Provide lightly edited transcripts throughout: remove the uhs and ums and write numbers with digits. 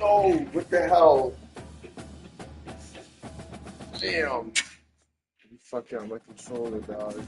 Oh, what the hell? Damn. You fucked out my controller, dog.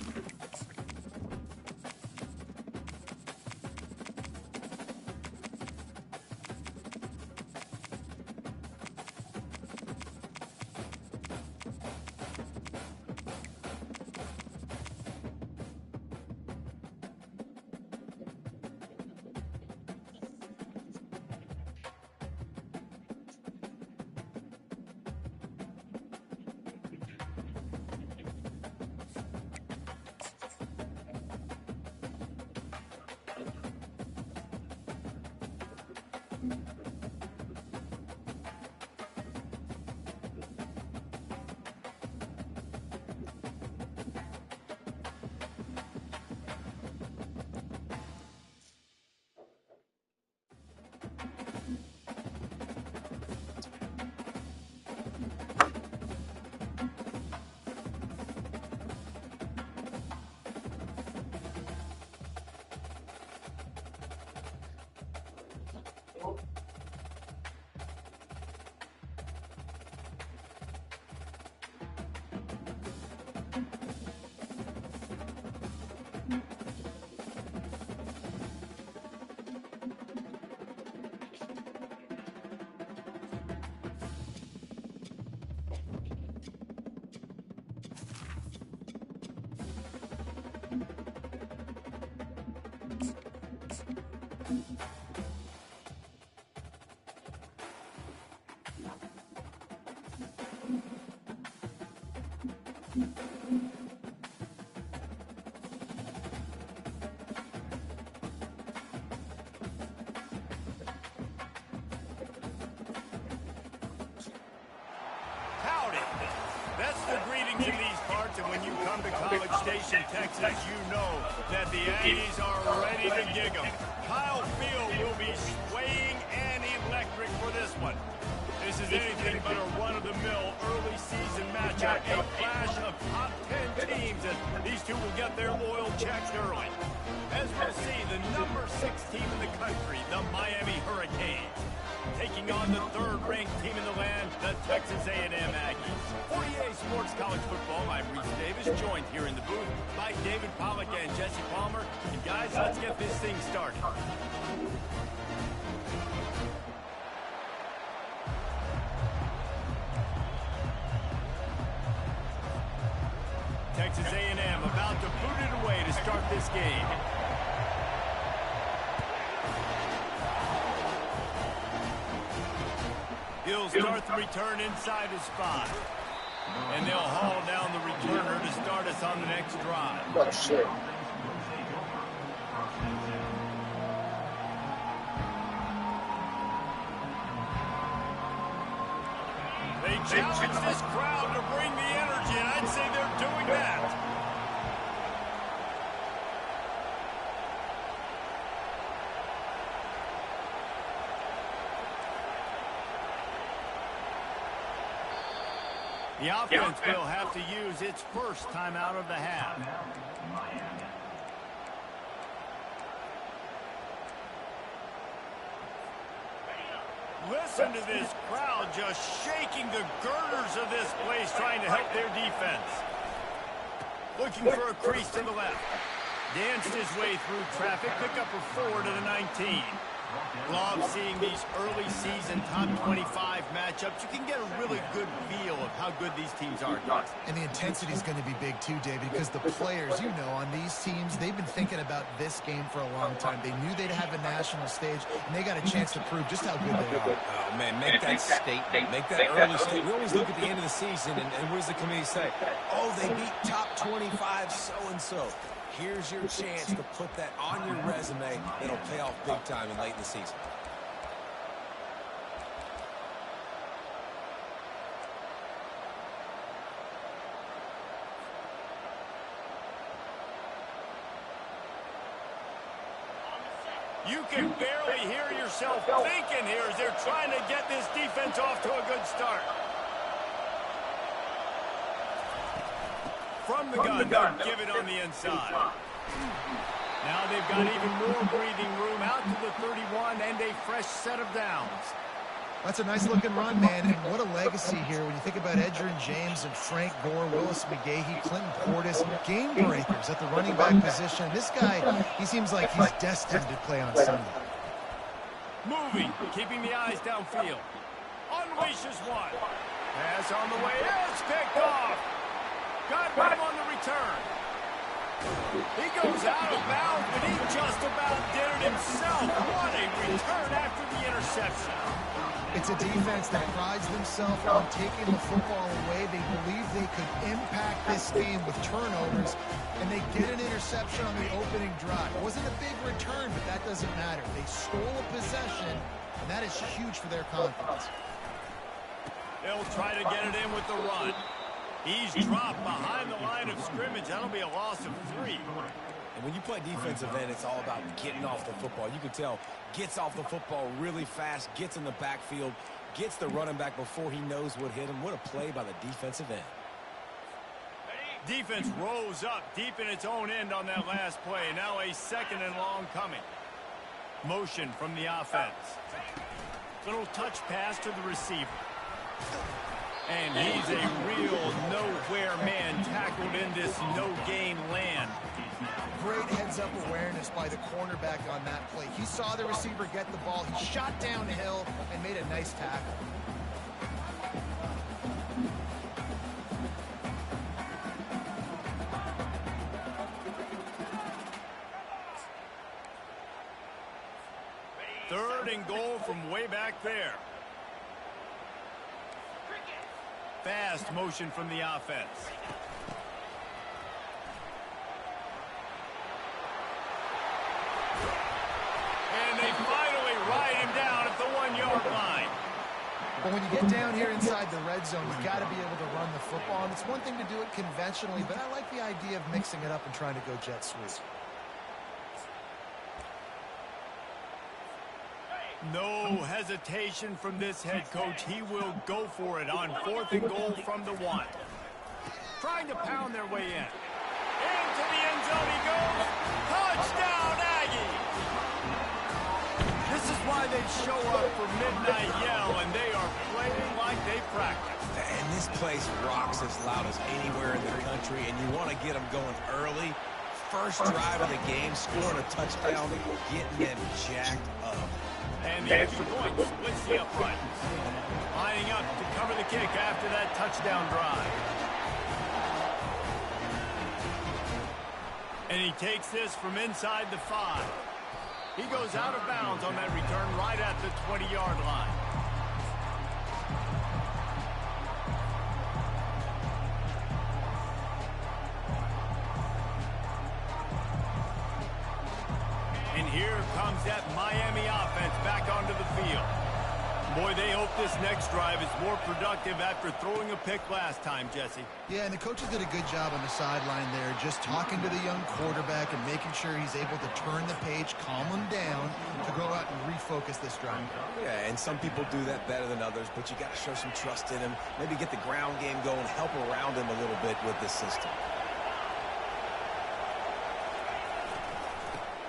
That's the greetings in these parts, and when you come to College Station, Texas, you know that the Aggies are ready to gig 'em. Kyle Field will be swaying and electric for this one. This is anything but a run-of-the-mill early season matchup, a clash of top 10 teams, and these two will get their oil checked early. As we'll see, the number 6 team in the country, the Miami Hurricanes, taking on the third-ranked team in the land, the Texas A&M Aggies. For EA Sports College Football, I'm Reese Davis, joined here in the booth by David Pollack and Jesse Palmer. And guys, let's get this thing started. Texas A&M about to boot it away to start this game. He'll start the return inside his spot. And they'll haul down the returner to start us on the next drive. Oh, shit. They challenge this crowd to bring the energy, and I'd say they're doing that. The offense will have to use its first time out of the half. Listen to this crowd just shaking the girders of this place, trying to help their defense. Looking for a crease to the left. Danced his way through traffic, pick up a 4 to the 19. Love seeing these early season top 25 matchups. You can get a really good feel of how good these teams are. And the intensity is going to be big too, David, because the players, you know, on these teams, they've been thinking about this game for a long time. They knew they'd have a national stage, and they got a chance to prove just how good they are. Oh, man, make that statement. Make that early statement. We always look at the end of the season, and what does the committee say? Oh, they beat top 25 so-and-so. Here's your chance to put that on your resume. It'll pay off big time and late in the season. You can barely hear yourself thinking here as they're trying to get this defense off to a good start. From the gun, they'll give it on the inside. Now they've got even more breathing room out to the 31 and a fresh set of downs. That's a nice-looking run, man, and what a legacy here when you think about Edgerrin James and Frank Gore, Willis McGahee, Clinton Portis, game breakers at the running back position. This guy, he seems like he's destined to play on Sunday. Moving, keeping the eyes downfield. Unleashes one. Pass on the way. It's picked off. Got him on the return. He goes out of bounds, but he just about did it himself. What a return after the interception. It's a defense that prides themselves on taking the football away. They believe they could impact this game with turnovers, and they get an interception on the opening drive. It wasn't a big return, but that doesn't matter. They stole a possession, and that is huge for their confidence. They'll try to get it in with the run. He's dropped behind the line of scrimmage. That'll be a loss of 3. And when you play defensive end, it's all about getting off the football. You can tell, gets off the football really fast, gets in the backfield, gets the running back before he knows what hit him. What a play by the defensive end. Defense rose up deep in its own end on that last play. Now a 2nd and long coming. Motion from the offense. Little touch pass to the receiver. And he's a real nowhere man tackled in this no-gain land. Great heads-up awareness by the cornerback on that play. He saw the receiver get the ball. He shot downhill and made a nice tackle. Third and goal from way back there. Fast motion from the offense. And they finally ride him down at the 1-yard line. But when you get down here inside the red zone, you've got to be able to run the football. And it's one thing to do it conventionally, but I like the idea of mixing it up and trying to go jet sweep. No hesitation from this head coach. He will go for it on 4th and goal from the 1. Trying to pound their way in. Into the end zone he goes. Touchdown, Aggie! This is why they show up for midnight yell, and they are playing like they practice. And this place rocks as loud as anywhere in the country, and you want to get them going early. First drive of the game, scoring a touchdown, getting them jacked up. And the extra point splits the upright. Lining up to cover the kick after that touchdown drive. And he takes this from inside the 5. He goes out of bounds on that return right at the 20-yard line. And here comes that Miami offense back onto the field. Boy, they hope this next drive is more productive after throwing a pick last time, Jesse. Yeah, and the coaches did a good job on the sideline there, just talking to the young quarterback and making sure he's able to turn the page, calm him down, to go out and refocus this drive. Yeah, and some people do that better than others, but you got to show some trust in him, maybe get the ground game going, help around him a little bit with this system.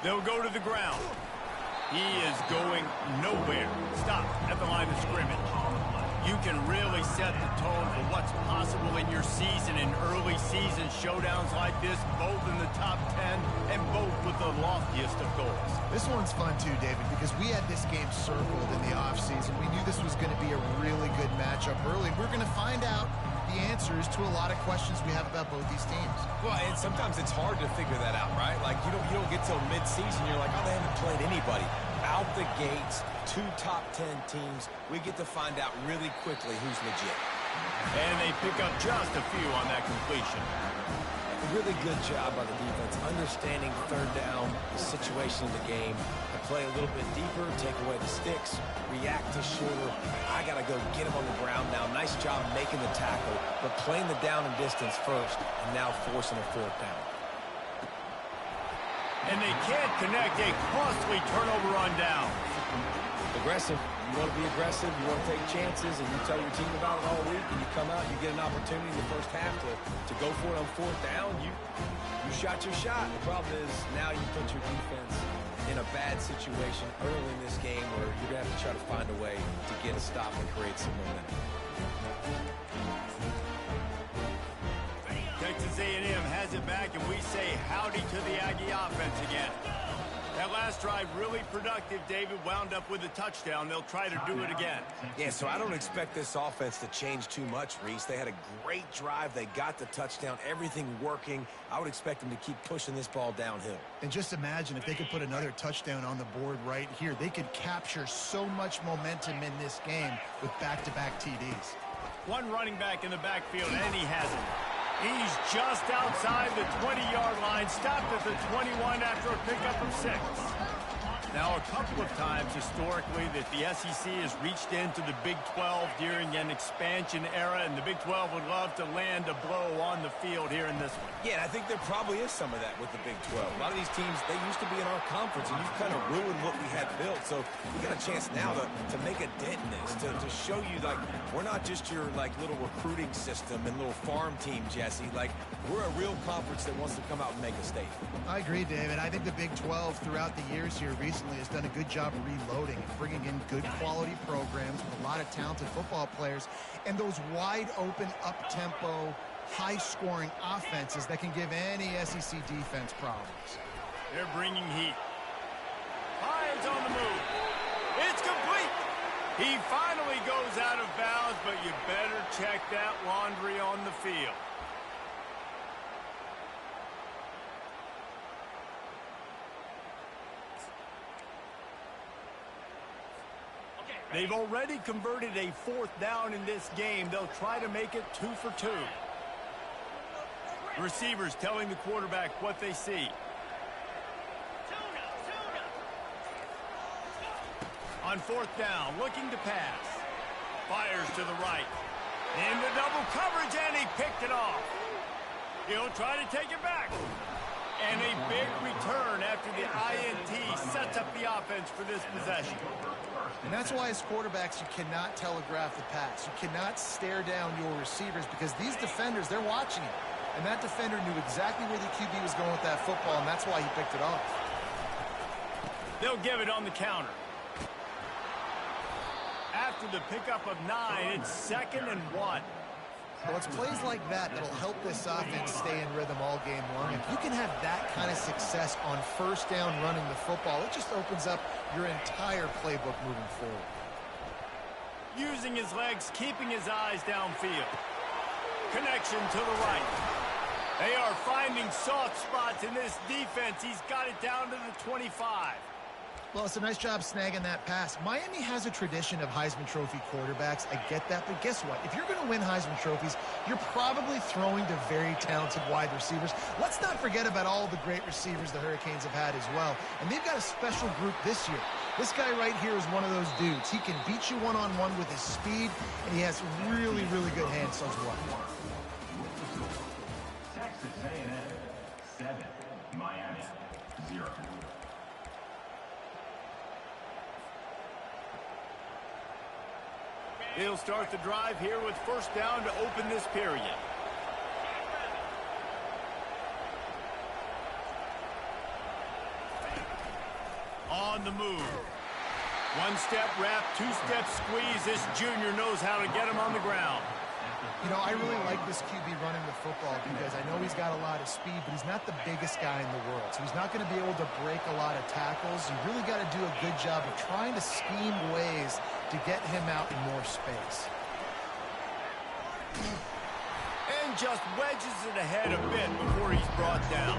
They'll go to the ground. He is going nowhere. Stop at the line of scrimmage. You can really set the tone for what's possible in your season in early season showdowns like this, both in the top 10 and both with the loftiest of goals. This one's fun too, David, because we had this game circled in the offseason. We knew this was going to be a really good matchup early. We're going to find out the answers to a lot of questions we have about both these teams. Well, and sometimes it's hard to figure that out, right? Like, you don't get till mid-season, you're like, oh, they haven't played anybody. Out the gates, 2 top 10 teams, we get to find out really quickly who's legit. And they pick up just a few on that completion. A really good job by the defense, understanding third down, the situation of the game. I play a little bit deeper, take away the sticks, react to shorter. I got to go get him on the ground now. Nice job making the tackle, but playing the down and distance first, and now forcing a 4th down. And they can't connect a costly turnover on down. Aggressive. You want to be aggressive, you want to take chances, and you tell your team about it all week, and you come out, you get an opportunity in the first half to go for it on 4th down. You shot your shot. The problem is now you put your defense in a bad situation early in this game where you're going to have to try to find a way to get a stop and create some momentum. Texas A&M has it back, and we say howdy to the Aggie offense again. That last drive really productive. David wound up with a touchdown. They'll try to do it again. Yeah, so I don't expect this offense to change too much, Reese. They had a great drive. They got the touchdown. Everything working. I would expect them to keep pushing this ball downhill. And just imagine if they could put another touchdown on the board right here. They could capture so much momentum in this game with back-to-back TDs. One running back in the backfield, and he has it. He's just outside the 20-yard line, stopped at the 21 after a pickup of 6. Now, a couple of times historically that the SEC has reached into the Big 12 during an expansion era, and the Big 12 would love to land a blow on the field here in this one. Yeah, and I think there probably is some of that with the Big 12. A lot of these teams, they used to be in our conference, and you've kind of ruined what we had built. So we got a chance now to make a dent in this, to show you, like, we're not just your, like, little recruiting system and little farm team, Jesse. Like, we're a real conference that wants to come out and make a statement. I agree, David. I think the Big 12 throughout the years here recently has done a good job of reloading and bringing in good quality programs with a lot of talented football players and those wide open, up-tempo, high-scoring offenses that can give any SEC defense problems. They're bringing heat. Hines on the move. It's complete. He finally goes out of bounds, but you better check that laundry on the field. They've already converted a 4th down in this game. They'll try to make it 2 for 2. The receivers telling the quarterback what they see. On 4th down, looking to pass. Fires to the right. Into double coverage, and he picked it off. He'll try to take it back. And a big return after the INT sets up the offense for this possession. And that's why as quarterbacks you cannot telegraph the pass. You cannot stare down your receivers because these defenders, they're watching it. And that defender knew exactly where the QB was going with that football, and that's why he picked it off. They'll give it on the counter. After the pickup of 9, it's 2nd and 1. Well, it's plays like that that'll help this offense stay in rhythm all game long. If you can have that kind of success on 1st down running the football, it just opens up your entire playbook moving forward. Using his legs, keeping his eyes downfield. Connection to the right. They are finding soft spots in this defense. He's got it down to the 25. Well, it's a nice job snagging that pass. Miami has a tradition of Heisman Trophy quarterbacks. I get that, but guess what? If you're going to win Heisman Trophies, you're probably throwing to very talented wide receivers. Let's not forget about all the great receivers the Hurricanes have had as well. And they've got a special group this year. This guy right here is one of those dudes. He can beat you one-on-one with his speed, and he has really, really good hands as well. Texas A&M 7, Miami 0. They'll start the drive here with 1st down to open this period. On the move. 1-step wrap, 2-step squeeze. This junior knows how to get him on the ground. You know, I really like this QB running the football because I know he's got a lot of speed, but he's not the biggest guy in the world. So he's not going to be able to break a lot of tackles. You really got to do a good job of trying to scheme ways to get him out in more space. And just wedges it ahead a bit before he's brought down.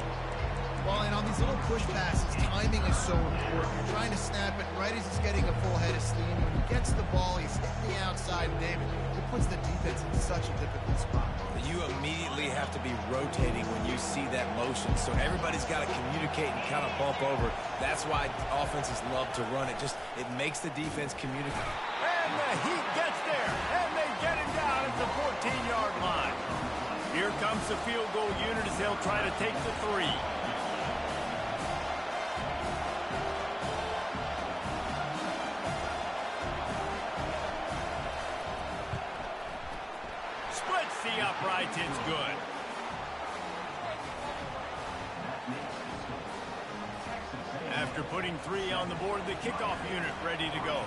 Well, and on these little push passes, timing is so important. You're trying to snap it right as he's getting a full head of steam. When he gets the ball, he's hitting the outside, David. It puts the defense in such a difficult spot. You immediately have to be rotating when you see that motion. So everybody's got to communicate and kind of bump over. That's why offenses love to run it. It makes the defense communicate. And the Heat gets there, and they get him down at the 14-yard line. Here comes the field goal unit as they'll try to take the 3. Splits the uprights, it's good. After putting 3 on the board, the kickoff unit ready to go.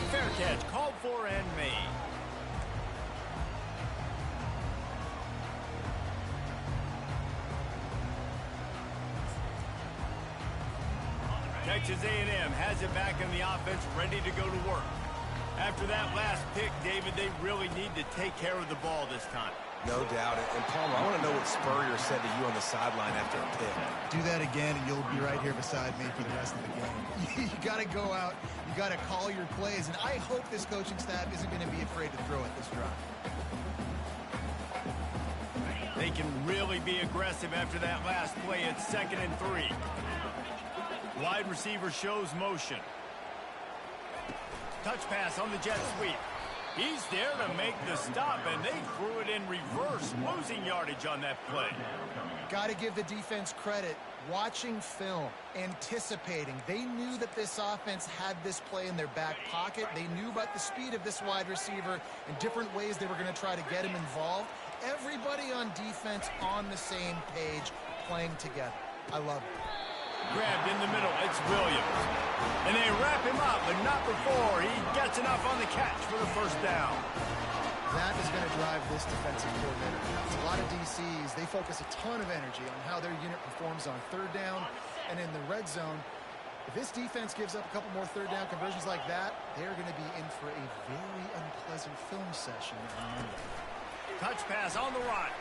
Fair catch called for and made. Texas A&M has it back in the offense, ready to go to work. After that last pick, David, they really need to take care of the ball this time. No doubt. And Palmer, I want to know what Spurrier said to you on the sideline after a pick. Do that again, and you'll be right here beside me for the rest of the game. You got to go out. You got to call your plays, and I hope this coaching staff isn't going to be afraid to throw at this drive. They can really be aggressive after that last play. It's 2nd and 3. Wide receiver shows motion. Touch pass on the jet sweep. He's there to make the stop, and they threw it in reverse, losing yardage on that play. Got to give the defense credit. Watching film, anticipating. They knew that this offense had this play in their back pocket. They knew about the speed of this wide receiver and different ways they were going to try to get him involved. Everybody on defense on the same page, playing together. I love it. Grabbed in the middle, it's Williams. And they wrap him up, but not before he gets enough on the catch for the first down. That is going to drive this defensive coordinator. It's a lot of DCs. They focus a ton of energy on how their unit performs on 3rd down and in the red zone. If this defense gives up a couple more 3rd down conversions like that, they're going to be in for a very unpleasant film session on Monday. Touch pass on the run.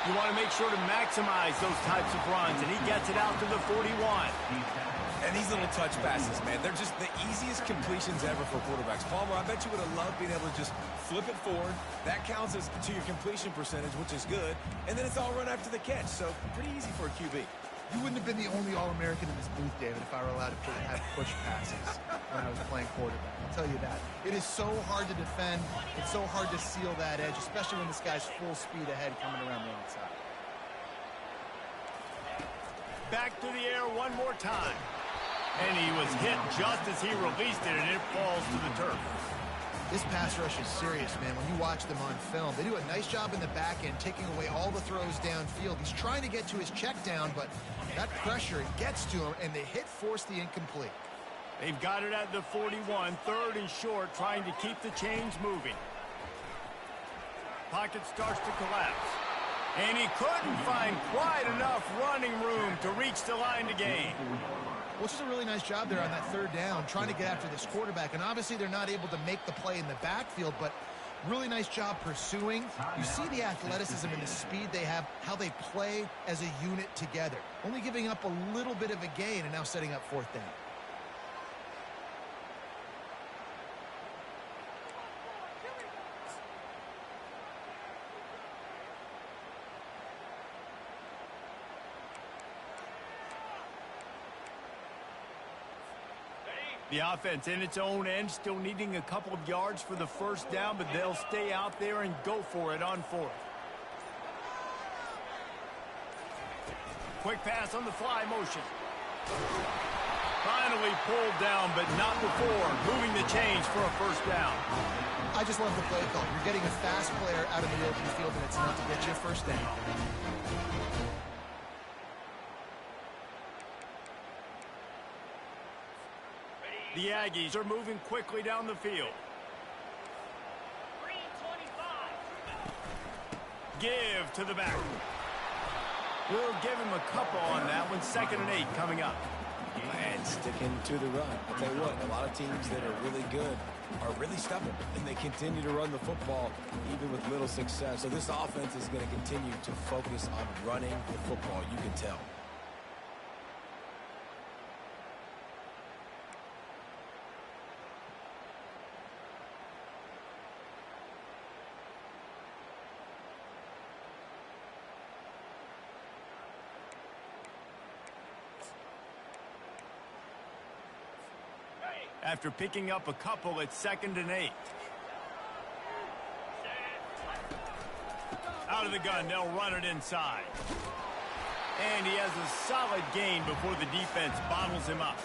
You want to make sure to maximize those types of runs, and he gets it out to the 41. And these little touch passes, man, they're just the easiest completions ever for quarterbacks. Palmer, I bet you would have loved being able to just flip it forward. That counts as to your completion percentage, which is good. And then it's all run after the catch, so pretty easy for a QB. You wouldn't have been the only All-American in this booth, David, if I were allowed to have push passes when I was playing quarterback. I'll tell you that. It is so hard to defend. It's so hard to seal that edge, especially when this guy's full speed ahead coming around the outside. Back to the air one more time. And he was hit just as he released it, and it falls to the turf. This pass rush is serious, man. When you watch them on film, they do a nice job in the back end, taking away all the throws downfield. He's trying to get to his check down, but that pressure gets to him, and the hit forced the incomplete. They've got it at the 41, 3rd and short, trying to keep the chains moving. Pocket starts to collapse. And he couldn't find quite enough running room to reach the line to gain. Which is a really nice job there on that 3rd down, trying to get after this quarterback. And obviously they're not able to make the play in the backfield, but really nice job pursuing. You see the athleticism and the speed they have, how they play as a unit together. Only giving up a little bit of a gain and now setting up 4th down. The offense in its own end, still needing a couple of yards for the 1st down, but they'll stay out there and go for it on 4th. Quick pass on the fly motion. Finally pulled down, but not before moving the chains for a 1st down. I just love the play call. You're getting a fast player out of the open field, and it's enough to get you a 1st down. The Aggies are moving quickly down the field. Give to the back. We'll give him a couple on that one. 2nd and 8 coming up. And sticking to the run. I'll tell you what, a lot of teams that are really good are really stubborn, and they continue to run the football even with little success. So this offense is going to continue to focus on running the football. You can tell. After picking up a couple, it's 2nd and 8. Out of the gun, they'll run it inside. And he has a solid gain before the defense bottles him up.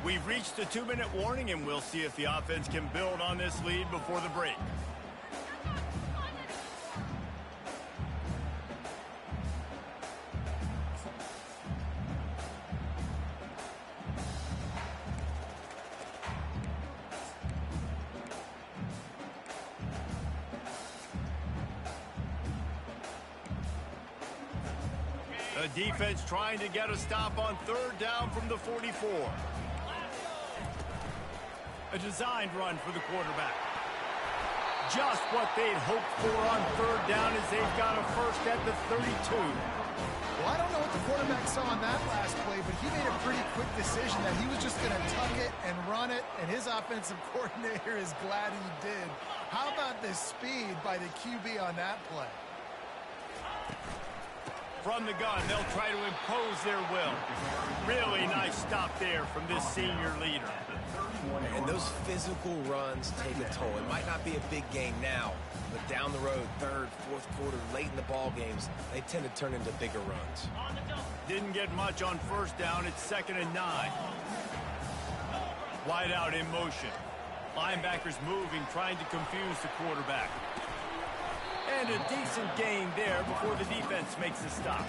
We've reached the 2-minute warning, and we'll see if the offense can build on this lead before the break. The defense trying to get a stop on third down from the 44. A designed run for the quarterback. Just what they'd hoped for on third down as they've got a first at the 32. Well, I don't know what the quarterback saw on that last play, but he made a pretty quick decision that he was just going to tuck it and run it, and his offensive coordinator is glad he did. How about the speed by the QB on that play? From the gun, they'll try to impose their will. Really nice stop there from this senior leader. And those physical runs take a toll. It might not be a big game now, but down the road, third, fourth quarter, late in the ball games, they tend to turn into bigger runs. Didn't get much on first down. It's 2nd and 9. Wide out in motion. Linebackers moving, trying to confuse the quarterback. And a decent gain there before the defense makes a stop.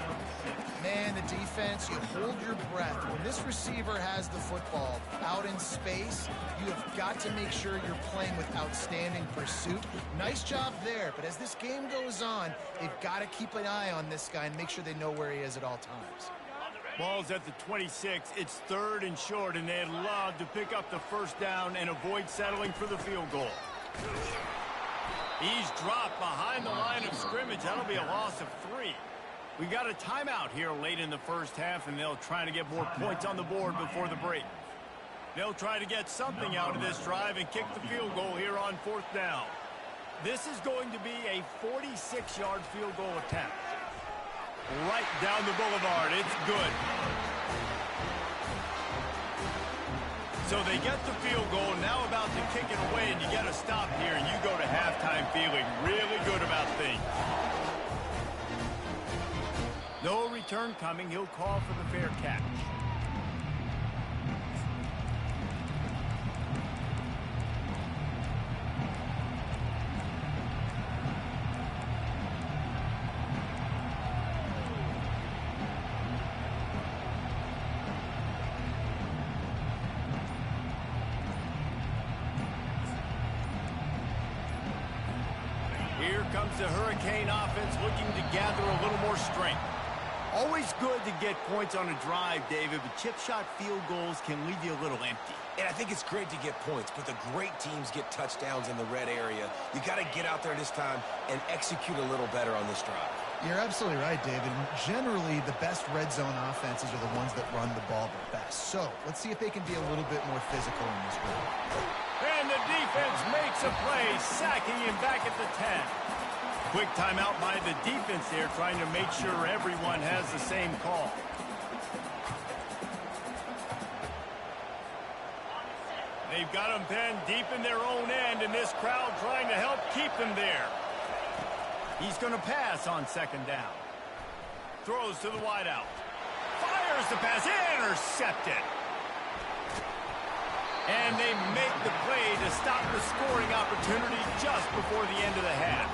Man, the defense, you hold your breath. When this receiver has the football out in space, you have got to make sure you're playing with outstanding pursuit. Nice job there, but as this game goes on, they've got to keep an eye on this guy and make sure they know where he is at all times. Ball's at the 26. It's 3rd and short, and they'd love to pick up the first down and avoid settling for the field goal. He's dropped behind the line of scrimmage. That'll be a loss of 3. We got a timeout here late in the first half, and they'll try to get more points on the board before the break. They'll try to get something out of this drive and kick the field goal here on 4th down. This is going to be a 46-yard field goal attempt. Right down the boulevard. It's good. So they get the field goal, now about to kick it away, and you get a stop here, and you go to halftime feeling really good about things. No return coming. He'll call for the fair catch. Here comes the Hurricane offense looking to gather a little more strength. Always good to get points on a drive, David, but chip shot field goals can leave you a little empty. And I think it's great to get points, but the great teams get touchdowns in the red area. You got to get out there this time and execute a little better on this drive. You're absolutely right, David. Generally, the best red zone offenses are the ones that run the ball the best. So let's see if they can be a little bit more physical in this one. And the defense makes a play, sacking him back at the 10. Quick timeout by the defense there, trying to make sure everyone has the same call. They've got them penned deep in their own end, and this crowd trying to help keep them there. He's going to pass on 2nd down. Throws to the wideout. Fires the pass, intercepted. And they make the play to stop the scoring opportunity just before the end of the half.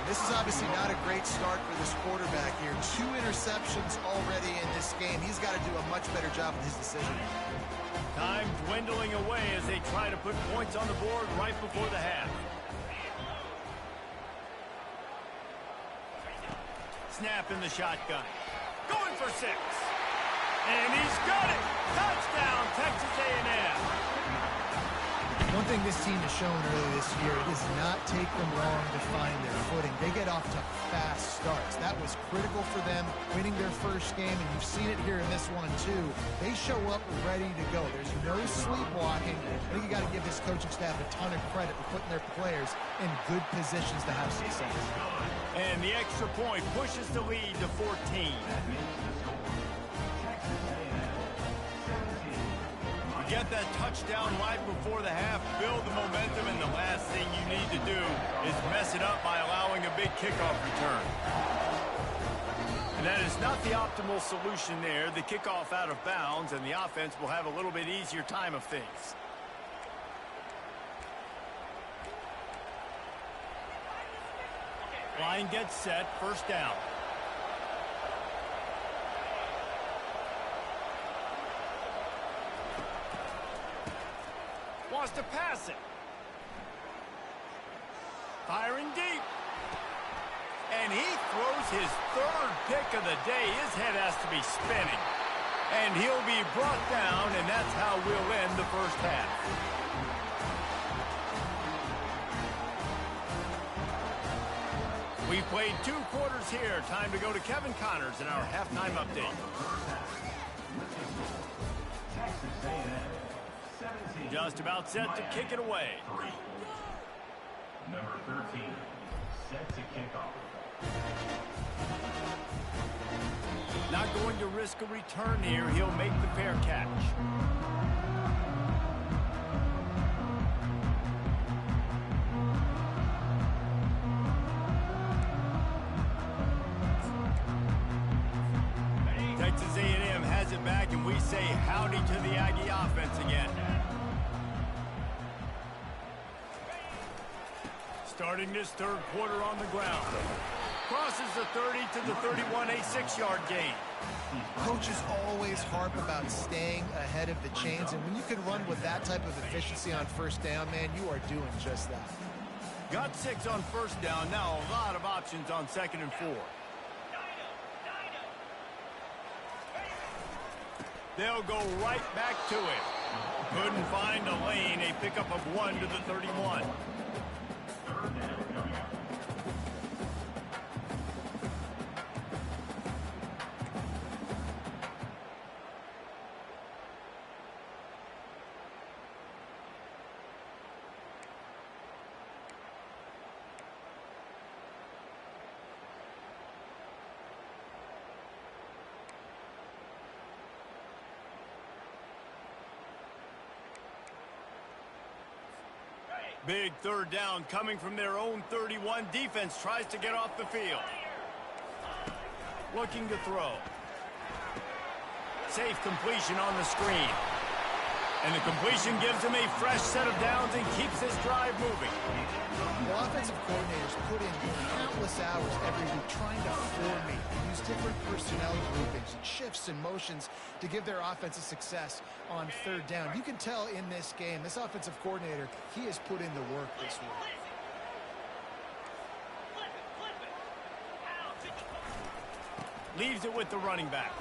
This is obviously not a great start for this quarterback here. 2 interceptions already in this game. He's got to do a much better job with his decision. Time dwindling away as they try to put points on the board right before the half. Snap in the shotgun. Going for 6. And he's got it. Touchdown, Texas A&M. One thing this team has shown early this year, it does not take them long to find their footing. They get off to fast starts. That was critical for them winning their first game, and you've seen it here in this one too. They show up ready to go. There's no sleepwalking. I think you got to give this coaching staff a ton of credit for putting their players in good positions to have success. And the extra point pushes the lead to 14. Get that touchdown right before the half, build the momentum, and the last thing you need to do is mess it up by allowing a big kickoff return. And that is not the optimal solution there. The kickoff out of bounds, and the offense will have a little bit easier time of things. Line gets set, 1st down. Wants to pass it. Firing deep. And he throws his third pick of the day. His head has to be spinning. And he'll be brought down, and that's how we'll end the first half. We played 2 quarters here. Time to go to Kevin Connors in our halftime update. Just about set to kick it away. Number 13, set to kick off. Not going to risk a return here. He'll make the fair catch. Texas A&M has it back, and we say howdy to the Aggie offense again. Starting this third quarter on the ground. Crosses the 30 to the 31, a 6-yard gain. Coaches always harp about staying ahead of the chains, and when you can run with that type of efficiency on first down, man, you are doing just that. Got 6 on first down. Now a lot of options on 2nd and 4. They'll go right back to it. Couldn't find a lane. A pickup of 1 to the 31. Big third down coming from their own 31. Defense tries to get off the field. Looking to throw. Safe completion on the screen. And the completion gives him a fresh set of downs and keeps this drive moving. The offensive coordinators put in countless hours every week trying to formate, use different personnel groupings, shifts and motions to give their offense a success on third down. You can tell in this game, this offensive coordinator, he has put in the work this week. Leaves it with the running back.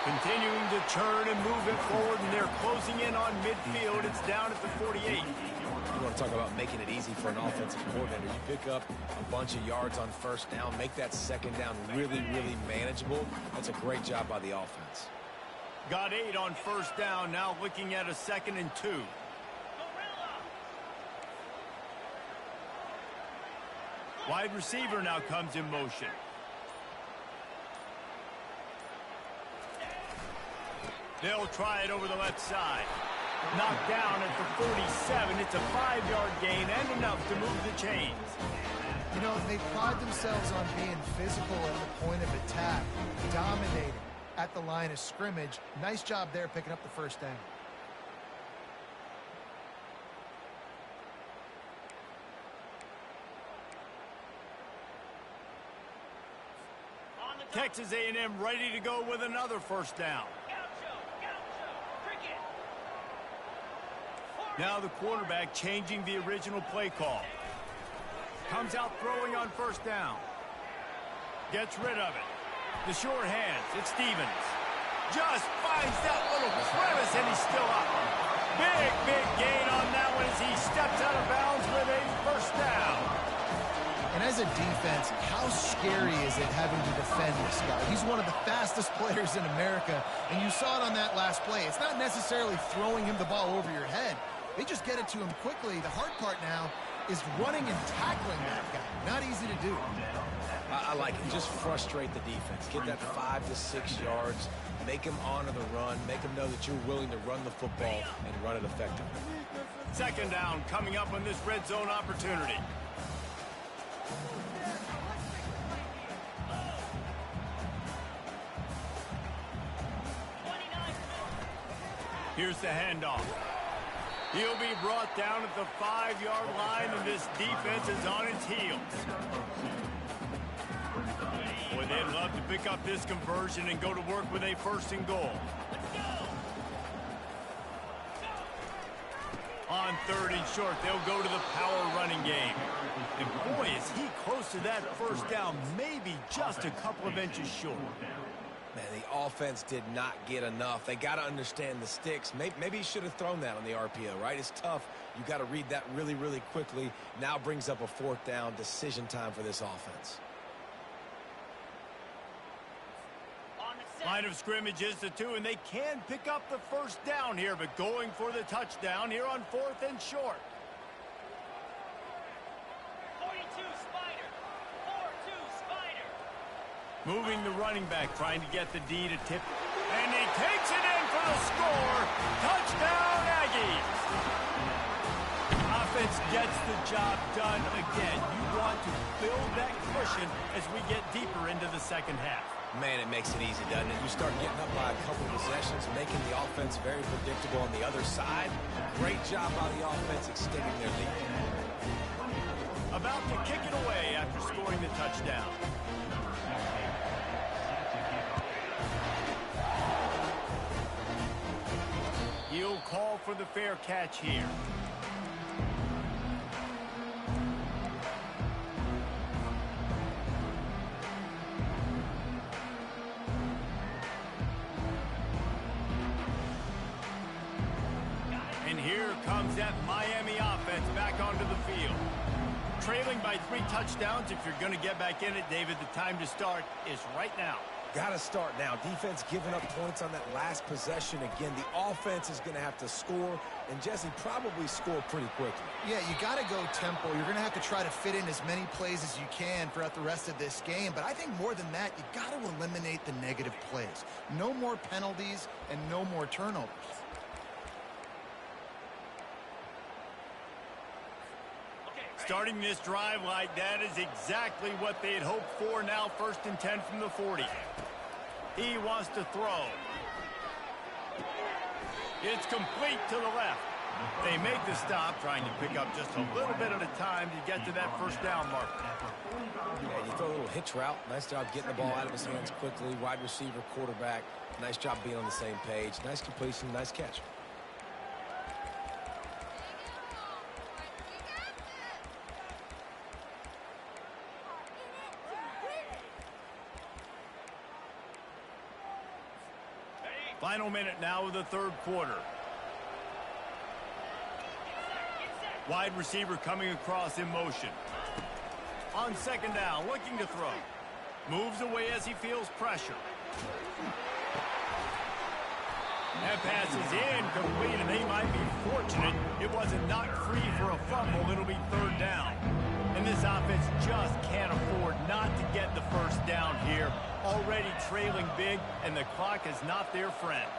Continuing to churn and move it forward, and they're closing in on midfield. It's down at the 48. You want to talk about making it easy for an offensive coordinator. You pick up a bunch of yards on first down, make that second down really, really manageable. That's a great job by the offense. Got 8 on first down, now looking at a 2nd and 2. Wide receiver now comes in motion. They'll try it over the left side. Knocked down at the 47. It's a 5-yard gain and enough to move the chains. You know, they pride themselves on being physical at the point of attack, dominating at the line of scrimmage. Nice job there picking up the first down. Texas A&M ready to go with another first down. Now the quarterback changing the original play call. Comes out throwing on first down. Gets rid of it. The short hands. It's Stevens. Just finds that little crevice, and he's still up. Big, big gain on that one as he steps out of bounds with a first down. And as a defense, how scary is it having to defend this guy? He's one of the fastest players in America, and you saw it on that last play. It's not necessarily throwing him the ball over your head. They just get it to him quickly. The hard part now is running and tackling that guy. Not easy to do. I like it. Just frustrate the defense. Get that 5 to 6 yards. Make them honor the run. Make them know that you're willing to run the football and run it effectively. Second down coming up on this red zone opportunity. Here's the handoff. He'll be brought down at the 5-yard line, and this defense is on its heels. Boy, they'd love to pick up this conversion and go to work with a 1st and goal. On 3rd and short, they'll go to the power running game. And boy, is he close to that first down, maybe just a couple of inches short. Man, the offense did not get enough. They got to understand the sticks. Maybe he should have thrown that on the RPO, right? It's tough. You got to read that really, really quickly. Now brings up a 4th down decision time for this offense. Line of scrimmage is the 2, and they can pick up the first down here, but going for the touchdown here on 4th and short. 42 Spider. 4-2 Spider. Moving the running back, trying to get the D to tip. And he takes it in for the score. Touchdown, Aggies. Offense gets the job done again. You want to build that cushion as we get deeper into the second half. Man, it makes it easy, doesn't it? You start getting up by a couple of possessions, making the offense very predictable on the other side. Great job by the offense extending their lead. About to kick it away after scoring the touchdown. He'll call for the fair catch here. And here comes that Miami offense back onto the field. Trailing by 3 touchdowns. If you're going to get back in it, David, the time to start is right now. Got to start now. Defense giving up points on that last possession. Again, the offense is going to have to score, and Jesse probably score pretty quickly. Yeah, you got to go tempo. You're going to have to try to fit in as many plays as you can throughout the rest of this game. But I think more than that, you got to eliminate the negative plays. No more penalties and no more turnovers. Starting this drive like that is exactly what they had hoped for. Now 1st and 10 from the 40. He wants to throw. It's complete to the left. They make the stop, trying to pick up just a little bit at a time to get to that first down marker. Yeah, you throw a little hitch route. Nice job getting the ball out of his hands quickly. Wide receiver, quarterback. Nice job being on the same page. Nice completion, nice catch. Final minute now of the 3rd quarter. Wide receiver coming across in motion. On 2nd down, looking to throw. Moves away as he feels pressure. That pass is incomplete, and they might be fortunate it wasn't knocked free for a fumble. It'll be 3rd down. And this offense just can't afford not to get the first down here. Already trailing big, and the clock is not their friend.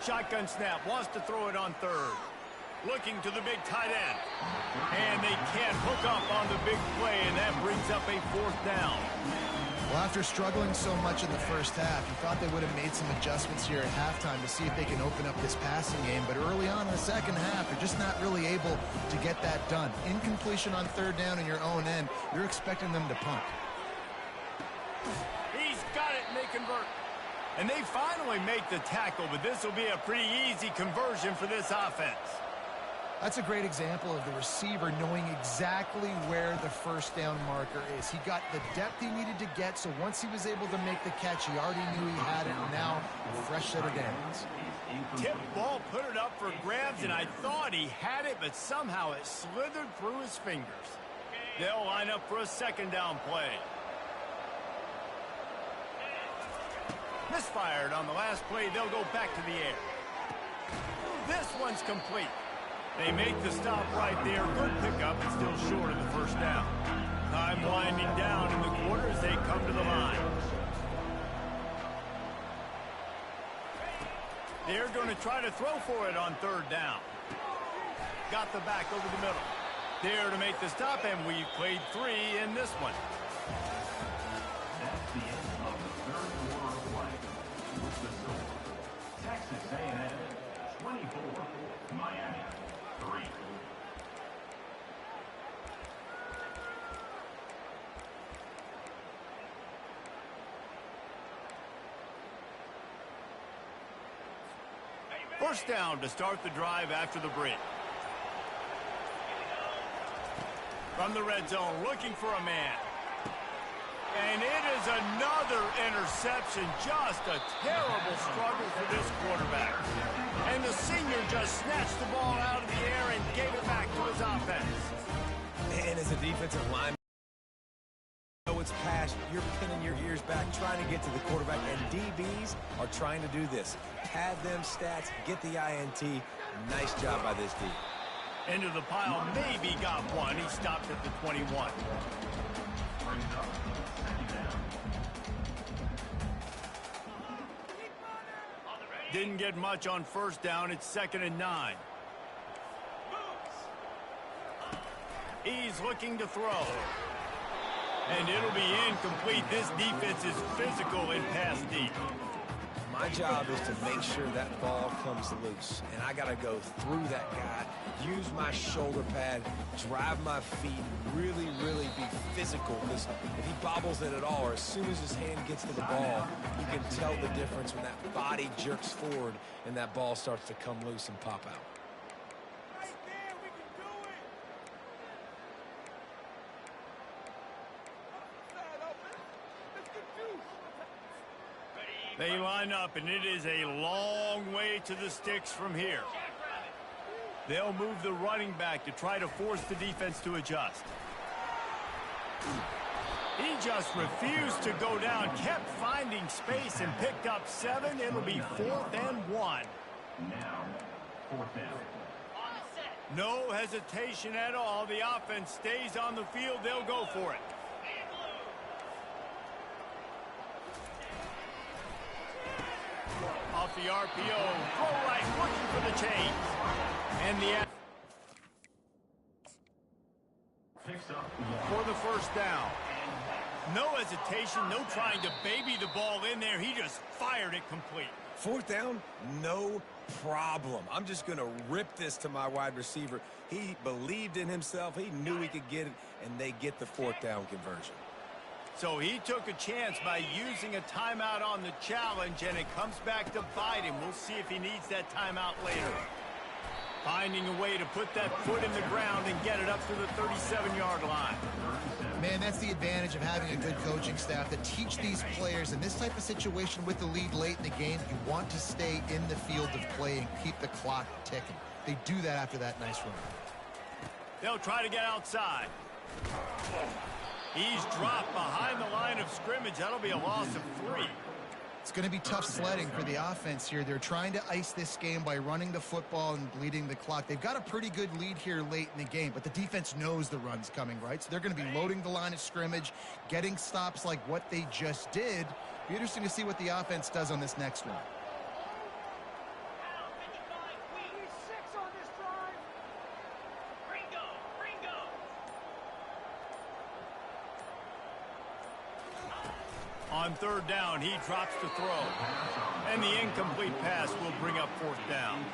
Shotgun snap, wants to throw it on 3rd. Looking to the big tight end. And they can't hook up on the big play, and that brings up a 4th down. Well, after struggling so much in the first half, you thought they would have made some adjustments here at halftime to see if they can open up this passing game. But early on in the second half, they're just not really able to get that done. Incompletion on 3rd down in your own end, you're expecting them to punt. He's got it, and they convert. And they finally make the tackle, but this will be a pretty easy conversion for this offense. That's a great example of the receiver knowing exactly where the first down marker is. He got the depth he needed to get, so once he was able to make the catch, he already knew he had it, and now a fresh set of downs. Tip ball, put it up for grabs, and I thought he had it, but somehow it slithered through his fingers. They'll line up for a 2nd down play. Misfired on the last play. They'll go back to the air. This one's complete. They make the stop right there. Good pickup, but still short of the first down. Time winding down in the quarter as they come to the line. They're going to try to throw for it on 3rd down. Got the back over the middle. There to make the stop, and we've played 3 in this one. That's the end of the 3rd quarter of play. With the score, Texas A&M 24, Miami 3. First down to start the drive after the break. From the red zone, looking for a man. And it is another interception. Just a terrible struggle for this quarterback. And the senior just snatched the ball out of the air and gave it back to his offense. And as a defensive lineman, you know it's pass. You're pinning your ears back, trying to get to the quarterback. And DBs are trying to do this. Pad them stats, get the INT. Nice job by this D. Into the pile, maybe got one. He stopped at the 21. Didn't get much on first down. It's 2nd and 9. He's looking to throw. And it'll be incomplete. This defense is physical in pass deep. My job is to make sure that ball comes loose. And I got to go through that guy, use my shoulder pad, drive my feet, really, really be physical. Because if he bobbles it at all, or as soon as his hand gets to the ball, you can tell the difference when that body jerks forward and that ball starts to come loose and pop out. They line up, and it is a long way to the sticks from here. They'll move the running back to try to force the defense to adjust. He just refused to go down, kept finding space, and picked up 7. It'll be 4th and 1. Now, 4th down. No hesitation at all. The offense stays on the field. They'll go for it. Off the RPO, throw right, looking for the change. And the Picks up for the first down. No hesitation, no trying to baby the ball in there. He just fired it complete. 4th down, no problem. I'm just going to rip this to my wide receiver. He believed in himself. He knew he could get it, and they get the 4th down conversion. So he took a chance by using a timeout on the challenge, and it comes back to bite him. We'll see if he needs that timeout later. Finding a way to put that foot in the ground and get it up to the 37-yard line. Man, that's the advantage of having a good coaching staff that teach these players in this type of situation with the lead late in the game. You want to stay in the field of play and keep the clock ticking. They do that after that nice run. They'll try to get outside. He's dropped behind the line of scrimmage. That'll be a loss of 3. It's going to be tough sledding for the offense here. They're trying to ice this game by running the football and bleeding the clock. They've got a pretty good lead here late in the game, but the defense knows the run's coming, right? So they're going to be loading the line of scrimmage, getting stops like what they just did. Be interesting to see what the offense does on this next one. On 3rd down, he drops to throw. And the incomplete pass will bring up 4th down.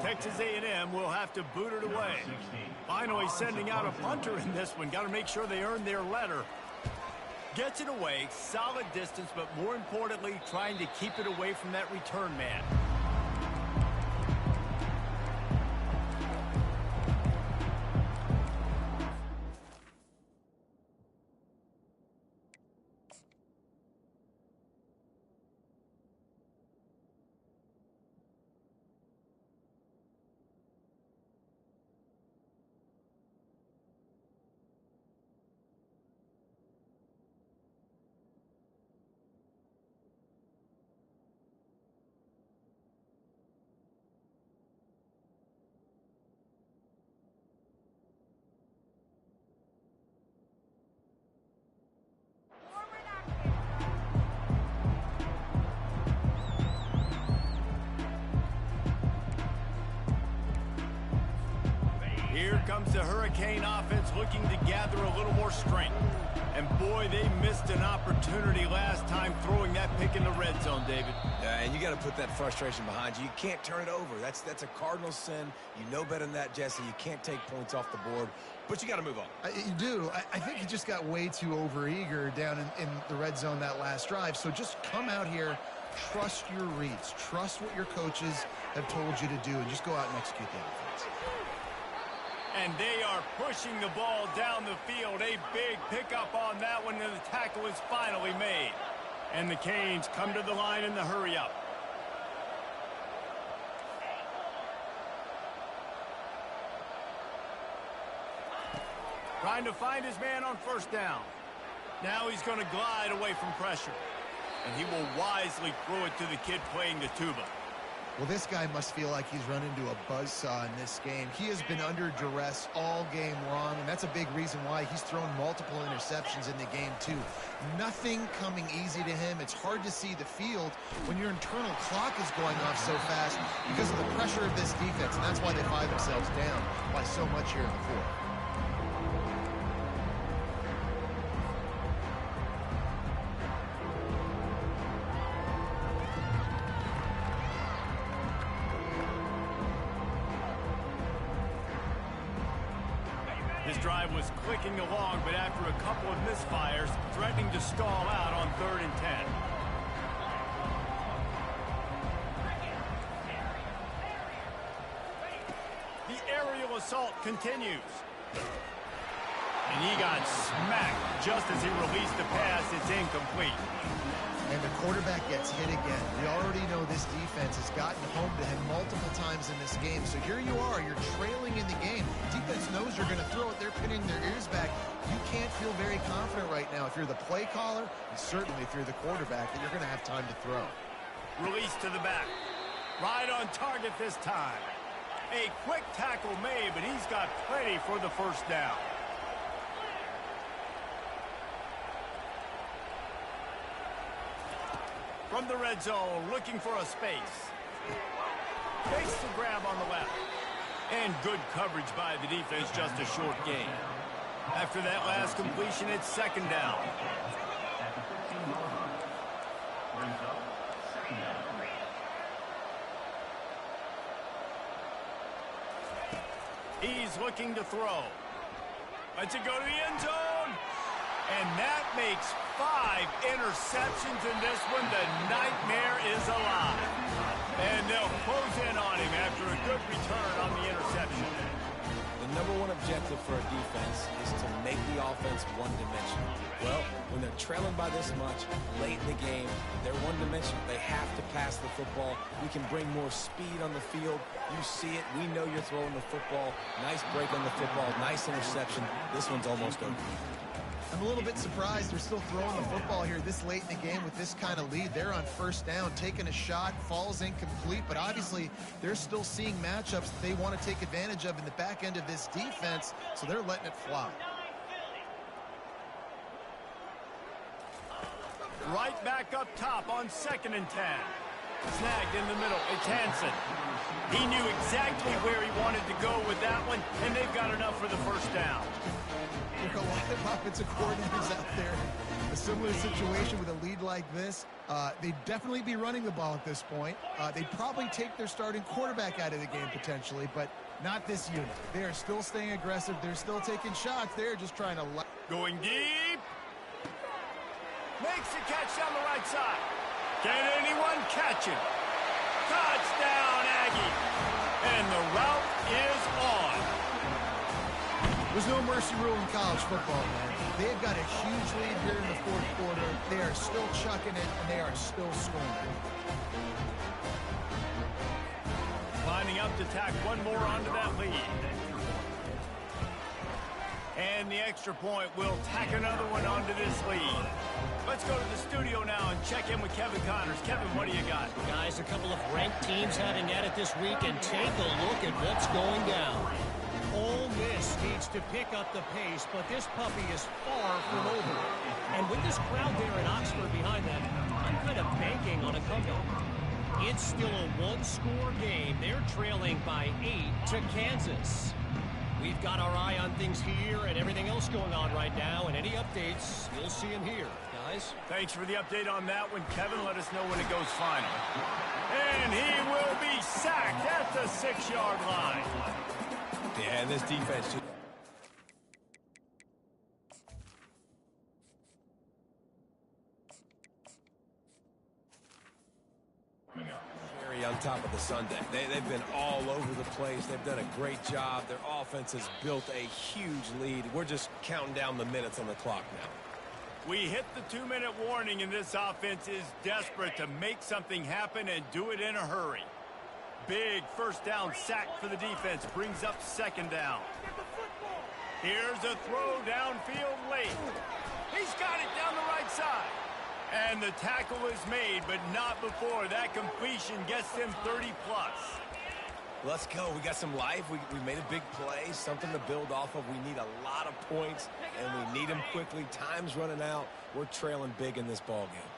Texas A&M will have to boot it away. Finally sending out a punter in this one. Got to make sure they earn their letter. Gets it away, solid distance, but more importantly, trying to keep it away from that return man. Here comes the Hurricane offense looking to gather a little more strength. And boy, they missed an opportunity last time throwing that pick in the red zone, David. And you got to put that frustration behind you. You can't turn it over. That's a cardinal sin. You know better than that, Jesse. You can't take points off the board, but you got to move on. You do. I think he just got way too overeager down in the red zone that last drive. So just come out here, trust your reads. Trust what your coaches have told you to do, and just go out and execute the offense. And they are pushing the ball down the field. A big pickup on that one, and the tackle is finally made. And the Canes come to the line in the hurry-up. Trying to find his man on first down. Now he's going to glide away from pressure. And he will wisely throw it to the kid playing the tuba. Well, this guy must feel like he's run into a buzzsaw in this game. He has been under duress all game long, and that's a big reason why he's thrown multiple interceptions in the game, too. Nothing coming easy to him. It's hard to see the field when your internal clock is going off so fast because of the pressure of this defense, and that's why they find themselves down by so much here in the fourth. His drive was clicking along, but after a couple of misfires, threatening to stall out on 3rd and 10. The aerial assault continues. And he got smacked just as he released the pass. It's incomplete. And the quarterback gets hit again. We already know this defense has gotten home to him multiple times in this game. So here you are, you're trailing in the game. Defense knows you're going to throw it. They're pinning their ears back. You can't feel very confident right now if you're the play caller, and certainly if you're the quarterback, that you're going to have time to throw. Release to the back. Right on target this time. A quick tackle made, but he's got plenty for the first down. From the red zone, looking for a space. Fakes the grab on the left. And good coverage by the defense, just a short gain. After that last completion, it's 2nd down. At the 15-yard line. Brings up 2nd down. He's looking to throw. Lets it go to the end zone. And that makes 5 interceptions in this one. The nightmare is alive. And they'll close in on him after a good return on the interception. The number one objective for a defense is to make the offense one-dimensional. Well, when they're trailing by this much, late in the game, they're one-dimensional. They have to pass the football. We can bring more speed on the field. You see it. We know you're throwing the football. Nice break on the football. Nice interception. This one's almost over. I'm a little bit surprised they're still throwing the football here this late in the game with this kind of lead. They're on first down, taking a shot, falls incomplete, but obviously they're still seeing matchups that they want to take advantage of in the back end of this defense, so they're letting it fly. Right back up top on 2nd and 10. Snagged in the middle. It's Hansen. He knew exactly where he wanted to go with that one, and they've got enough for the first down. There are a lot of offensive coordinators out there. A similar situation with a lead like this. They'd definitely be running the ball at this point. They'd probably take their starting quarterback out of the game potentially, but not this unit. They are still staying aggressive. They're still taking shots. They're just trying to... Going deep. Makes the catch down the right side. Can anyone catch him? Touchdown, Aggie. And the route is on. There's no mercy rule in college football, man. They've got a huge lead here in the fourth quarter. They are still chucking it, and they are still scoring. Lining up to tack one more onto that lead. And the extra point will tack another one onto this lead. Let's go to the studio now and check in with Kevin Connors. Kevin, what do you got? Guys, a couple of ranked teams having at it this week, and take a look at what's going down. Ole Miss needs to pick up the pace, but this puppy is far from over. And with this crowd there in Oxford behind them, I'm kind of banking on a comeback. It's still a one-score game. They're trailing by 8 to Kansas. We've got our eye on things here and everything else going on right now, and any updates, you'll see them here. Guys? Thanks for the update on that one, Kevin. Let us know when it goes final. And he will be sacked at the 6-yard line. Yeah, and this defense... on top of the Sunday. They've been all over the place. They've done a great job. Their offense has built a huge lead. We're just counting down the minutes on the clock now. We hit the 2-minute warning, and this offense is desperate to make something happen and do it in a hurry. Big first down sack for the defense brings up second down. Here's a throw downfield late. He's got it down the right side. And the tackle is made, but not before that completion gets them 30-plus. Let's go. We got some life. We made a big play, something to build off of. We need a lot of points, and we need them quickly. Time's running out. We're trailing big in this ball game.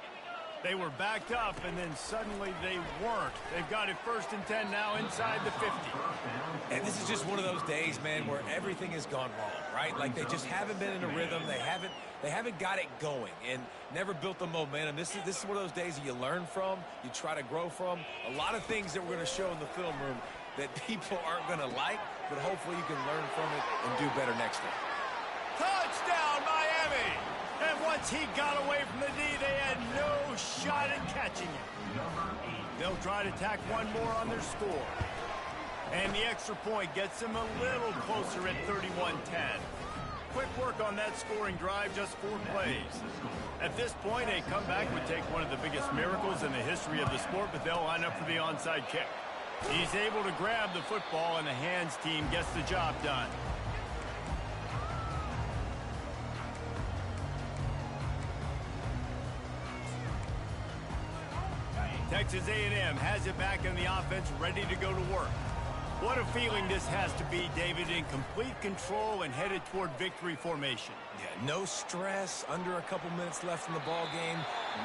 They were backed up, and then suddenly they weren't. They've got it 1st and 10 now inside the 50. And this is just one of those days, man, where everything has gone wrong, right? Like they just haven't been in a rhythm. They haven't got it going and never built the momentum. This is one of those days that you learn from, you try to grow from. A lot of things that we're going to show in the film room that people aren't going to like, but hopefully you can learn from it and do better next time. Touchdown, Miami! And once he got away from the D, they had no shot at catching it. They'll try to tack one more on their score. And the extra point gets them a little closer at 31-10. Quick work on that scoring drive, just 4 plays. At this point, a comeback would take one of the biggest miracles in the history of the sport, but they'll line up for the onside kick. He's able to grab the football, and the hands team gets the job done. Texas A&M has it back in the offense, ready to go to work. What a feeling this has to be, David, in complete control and headed toward victory formation. Yeah, no stress, under a couple minutes left in the ball game,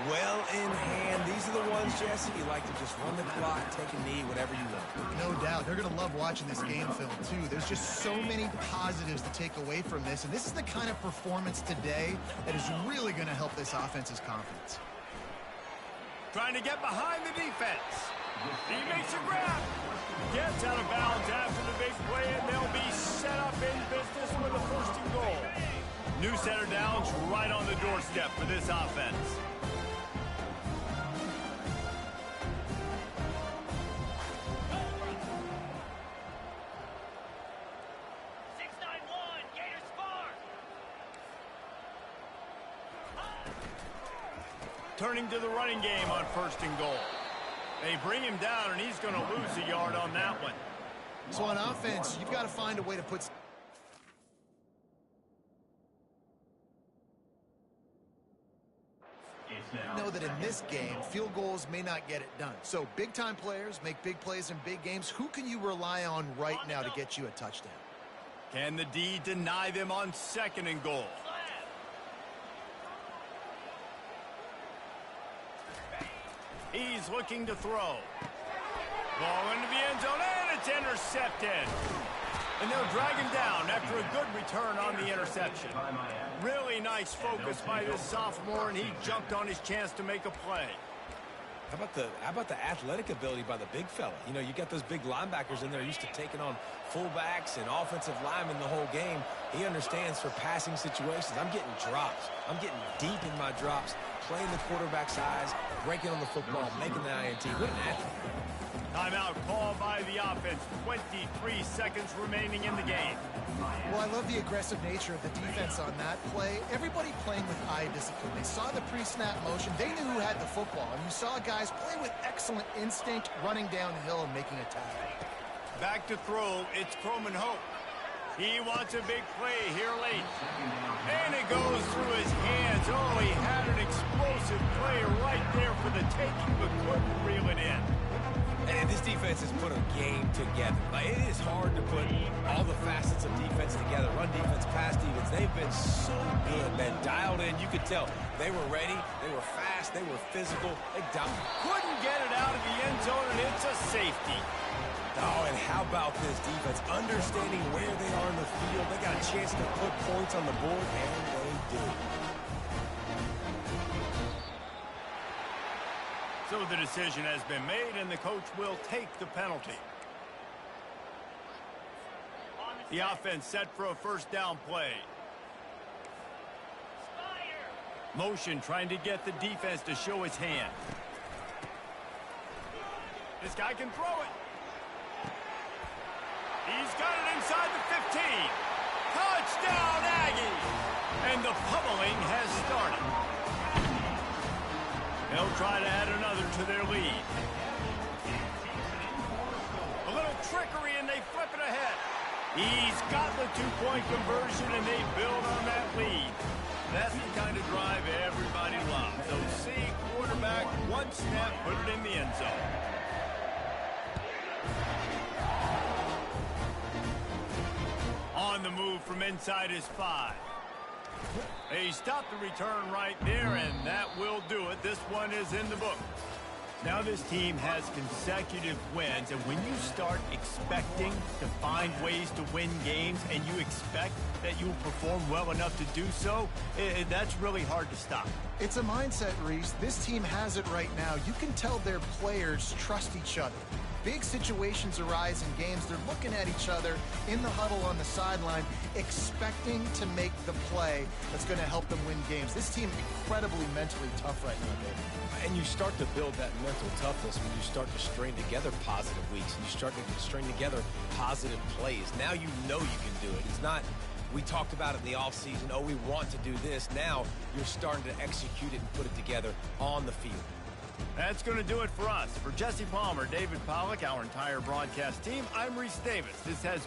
well in hand. These are the ones, Jesse, you like to just run the clock, take a knee, whatever you want. No doubt. They're going to love watching this game film, too. There's just so many positives to take away from this, and this is the kind of performance today that is really going to help this offense's confidence. Trying to get behind the defense. He makes a grab. Gets out of bounds after the big play, and they'll be set up in business with a 1st and goal. New center downs right on the doorstep for this offense. Turning to the running game on 1st and goal. They bring him down, and he's going to lose a yard on that one. So on offense, you've got to find a way to put... know that in this game, field goals may not get it done. So big-time players make big plays in big games. Who can you rely on right now to get you a touchdown? Can the D deny them on 2nd and goal? He's looking to throw. Ball into the end zone, and it's intercepted. And they'll drag him down after a good return on the interception. Really nice focus by this sophomore, and he jumped on his chance to make a play. How about the athletic ability by the big fella? You know, you got those big linebackers in there used to taking on fullbacks and offensive linemen the whole game. He understands for passing situations. I'm getting drops. I'm getting deep in my drops, playing the quarterback's eyes, breaking on the football, making the INT. What an athlete. Timeout called by the offense. 23 seconds remaining in the game. Well, I love the aggressive nature of the defense on that play. Everybody playing with eye discipline. They saw the pre-snap motion. They knew who had the football. And you saw guys play with excellent instinct, running downhill and making a tackle. Back to throw. It's Croman Hope. He wants a big play here late. And it goes through his hands. Oh, he had an explosive play right there for the taking, but couldn't reel it in. And this defense has put a game together. Like, it is hard to put all the facets of defense together. Run defense, pass defense. They've been so good, man. Dialed in. You could tell they were ready. They were fast. They were physical. They couldn't get it out of the end zone, and it's a safety. Oh, and how about this defense? Understanding where they are in the field. They got a chance to put points on the board, and they did. So the decision has been made, and the coach will take the penalty. The offense set for a 1st down play. Motion trying to get the defense to show his hand. This guy can throw it. He's got it inside the 15. Touchdown, Aggies! And the pummeling has started. They'll try to add another to their lead. A little trickery, and they flip it ahead. He's got the two-point conversion, and they build on that lead. That's the kind of drive everybody loves. So see, quarterback, one snap, put it in the end zone. On the move from inside his 5. They stopped the return right there, and that will do it. This one is in the book. Now this team has consecutive wins, and when you start expecting to find ways to win games and you expect that you'll perform well enough to do so, that's really hard to stop. It's a mindset, Reese. This team has it right now. You can tell their players trust each other. Big situations arise in games. They're looking at each other in the huddle on the sideline, expecting to make the play that's going to help them win games. This team incredibly mentally tough right now, David. And you start to build that mental toughness when you start to string together positive weeks and you start to string together positive plays. Now you know you can do it. It's not, we talked about it in the offseason, oh, we want to do this. Now you're starting to execute it and put it together on the field. That's going to do it for us. For Jesse Palmer, David Pollack, our entire broadcast team, I'm Reese Davis. This has